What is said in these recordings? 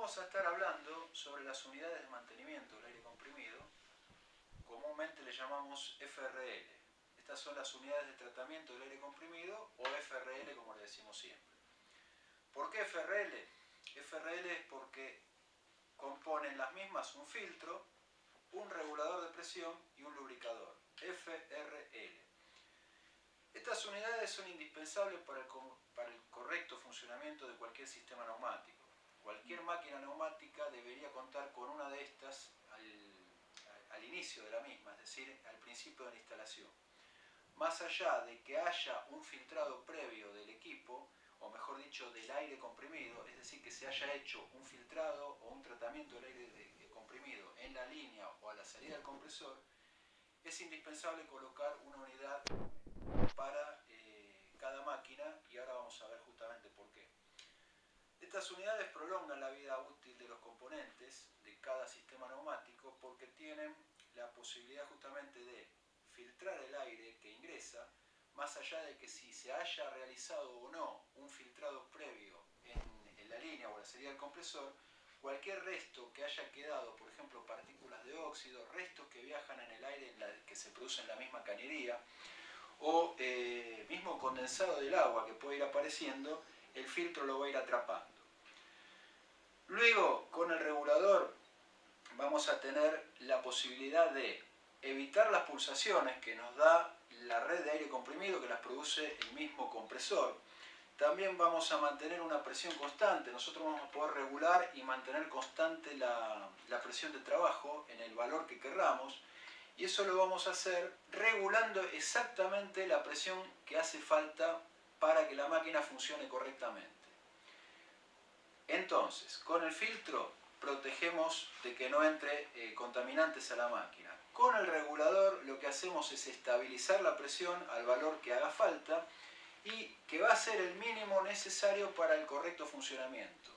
vamos a estar hablando sobre las unidades de mantenimiento del aire comprimido, comúnmente le llamamos FRL. Estas son las unidades de tratamiento del aire comprimido o FRL como le decimos siempre. ¿Por qué FRL? FRL es porque componen las mismas un filtro, un regulador de presión y un lubricador. FRL. Estas unidades son indispensables para el correcto funcionamiento de cualquier sistema neumático. Cualquier máquina neumática debería contar con una de estas al inicio de la misma, es decir, al principio de la instalación. Más allá de que haya un filtrado previo del equipo, o mejor dicho, del aire comprimido, es decir, que se haya hecho un filtrado o un tratamiento del aire comprimido en la línea o a la salida del compresor, es indispensable colocar una unidad para cada máquina y ahora vamos a ver justamente por qué. Estas unidades prolongan la vida útil de los componentes de cada sistema neumático porque tienen la posibilidad justamente de filtrar el aire que ingresa, más allá de que si se haya realizado o no un filtrado previo en la línea o la salida del compresor, cualquier resto que haya quedado, por ejemplo partículas de óxido, restos que viajan en el aire que se producen en la misma cañería, o mismo condensado del agua que puede ir apareciendo, el filtro lo va a ir atrapando. Luego, con el regulador vamos a tener la posibilidad de evitar las pulsaciones que nos da la red de aire comprimido que las produce el mismo compresor. También vamos a mantener una presión constante, nosotros vamos a poder regular y mantener constante la presión de trabajo en el valor que querramos, y eso lo vamos a hacer regulando exactamente la presión que hace falta para que la máquina funcione correctamente. Entonces, con el filtro protegemos de que no entre contaminantes a la máquina. Con el regulador lo que hacemos es estabilizar la presión al valor que haga falta y que va a ser el mínimo necesario para el correcto funcionamiento.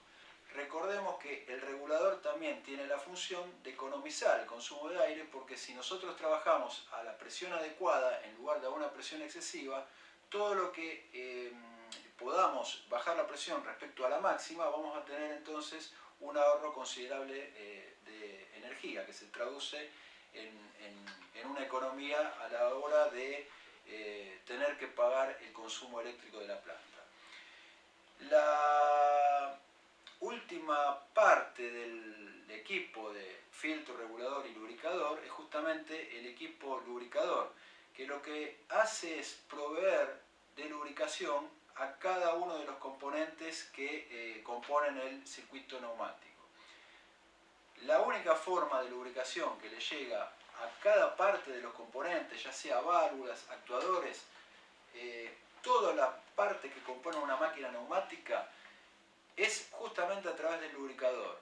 Recordemos que el regulador también tiene la función de economizar el consumo de aire, porque si nosotros trabajamos a la presión adecuada en lugar de a una presión excesiva, todo lo que podamos bajar la presión respecto a la máxima, vamos a tener entonces un ahorro considerable de energía, que se traduce en una economía a la hora de tener que pagar el consumo eléctrico de la planta. La última parte del equipo de filtro, regulador y lubricador es justamente el equipo lubricador, que lo que hace es proveer de lubricación a cada uno de los componentes que componen el circuito neumático. La única forma de lubricación que le llega a cada parte de los componentes, ya sea válvulas, actuadores, toda la parte que compone una máquina neumática, es justamente a través del lubricador.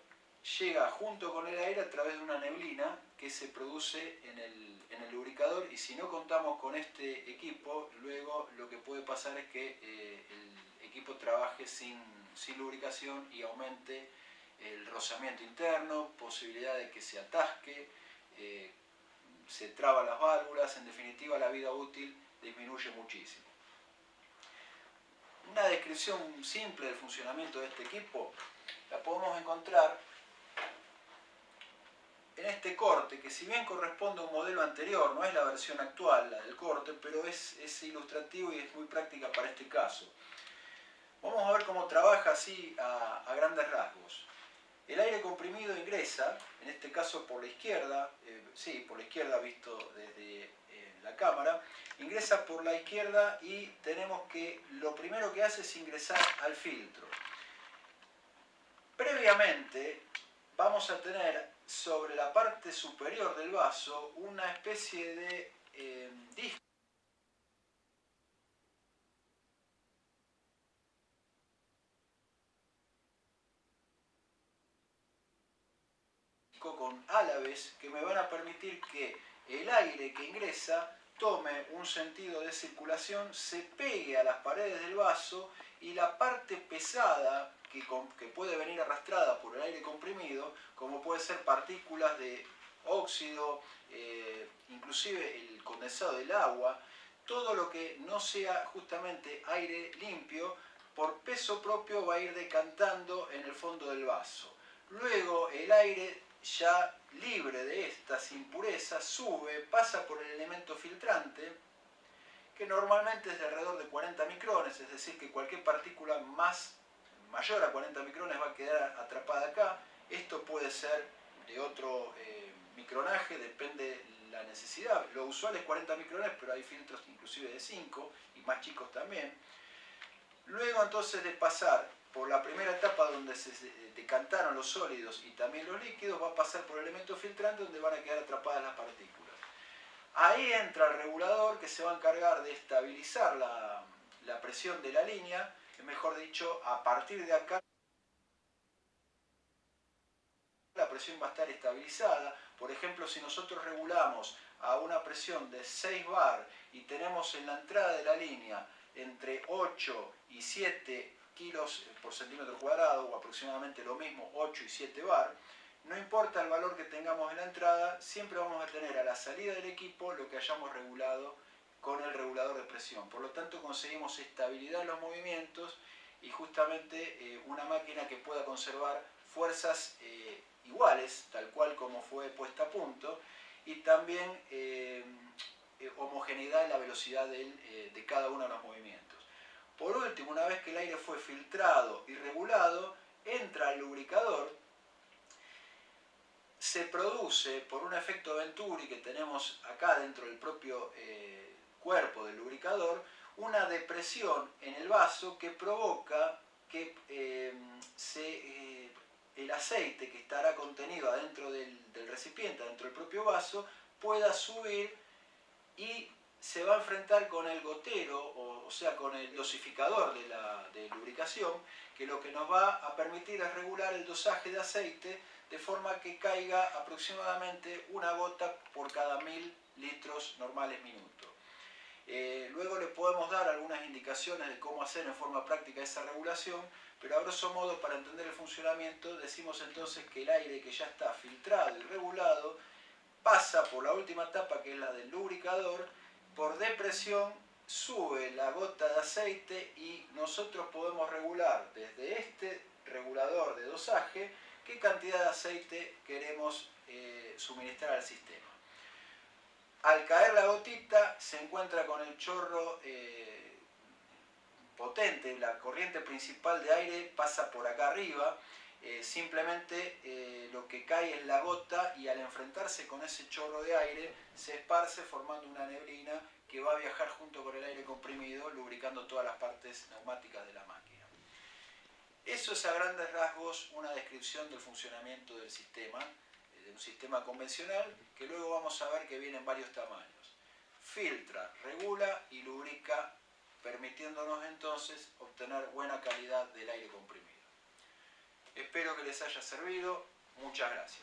Llega junto con el aire a través de una neblina que se produce en el lubricador, y si no contamos con este equipo, luego lo que puede pasar es que el equipo trabaje sin lubricación y aumente el rozamiento interno, posibilidad de que se atasque, se traban las válvulas, en definitiva la vida útil disminuye muchísimo. Una descripción simple del funcionamiento de este equipo la podemos encontrar en este corte, que si bien corresponde a un modelo anterior, no es la versión actual, la del corte, pero es ilustrativo y es muy práctica para este caso. Vamos a ver cómo trabaja así a grandes rasgos. El aire comprimido ingresa, en este caso por la izquierda, por la izquierda visto desde la cámara, ingresa por la izquierda y tenemos que lo primero que hace es ingresar al filtro. Previamente vamos a tener sobre la parte superior del vaso una especie de disco con álabes que me van a permitir que el aire que ingresa tome un sentido de circulación, se pegue a las paredes del vaso, y la parte pesada que puede venir arrastrada por el aire comprimido, como puede ser partículas de óxido, inclusive el condensado del agua, todo lo que no sea justamente aire limpio, por peso propio va a ir decantando en el fondo del vaso. Luego el aire ya libre de estas impurezas sube, pasa por el elemento filtrante, que normalmente es de alrededor de 40 micrones, es decir, que cualquier partícula mayor a 40 micrones va a quedar atrapada acá. Esto puede ser de otro micronaje, depende de la necesidad. Lo usual es 40 micrones, pero hay filtros inclusive de 5 y más chicos también. Luego entonces de pasar por la primera etapa donde se decantaron los sólidos y también los líquidos, va a pasar por el elemento filtrante donde van a quedar atrapadas las partículas. Ahí entra el regulador que se va a encargar de estabilizar la presión de la línea, mejor dicho, a partir de acá la presión va a estar estabilizada. Por ejemplo, si nosotros regulamos a una presión de 6 bar y tenemos en la entrada de la línea entre 8 y 7 kilos por centímetro cuadrado, o aproximadamente lo mismo, 8 y 7 bar, no importa el valor que tengamos en la entrada, siempre vamos a tener a la salida del equipo lo que hayamos regulado con el regulador de presión. Por lo tanto, conseguimos estabilidad en los movimientos y justamente una máquina que pueda conservar fuerzas iguales, tal cual como fue puesta a punto, y también homogeneidad en la velocidad de cada uno de los movimientos. Por último, una vez que el aire fue filtrado y regulado, entra el lubricador, se produce por un efecto Venturi que tenemos acá dentro del propio cuerpo del lubricador, una depresión en el vaso que provoca que el aceite que estará contenido adentro del recipiente, adentro del propio vaso, pueda subir y se va a enfrentar con el gotero, o sea, con el dosificador de lubricación, que lo que nos va a permitir es regular el dosaje de aceite de forma que caiga aproximadamente una gota por cada 1000 litros normales minuto. Luego le podemos dar algunas indicaciones de cómo hacer en forma práctica esa regulación, pero a grosso modo, para entender el funcionamiento, decimos entonces que el aire que ya está filtrado y regulado pasa por la última etapa, que es la del lubricador, por depresión sube la gota de aceite y nosotros podemos regular desde este regulador de dosaje qué cantidad de aceite queremos suministrar al sistema. Al caer la gotita se encuentra con el chorro potente, la corriente principal de aire pasa por acá arriba, simplemente lo que cae es la gota y al enfrentarse con ese chorro de aire se esparce formando una neblina que va a viajar junto con el aire comprimido, lubricando todas las partes neumáticas de la máquina. Eso es a grandes rasgos una descripción del funcionamiento del sistema, de un sistema convencional, que luego vamos a ver que viene en varios tamaños. Filtra, regula y lubrica, permitiéndonos entonces obtener buena calidad del aire comprimido. Espero que les haya servido. Muchas gracias.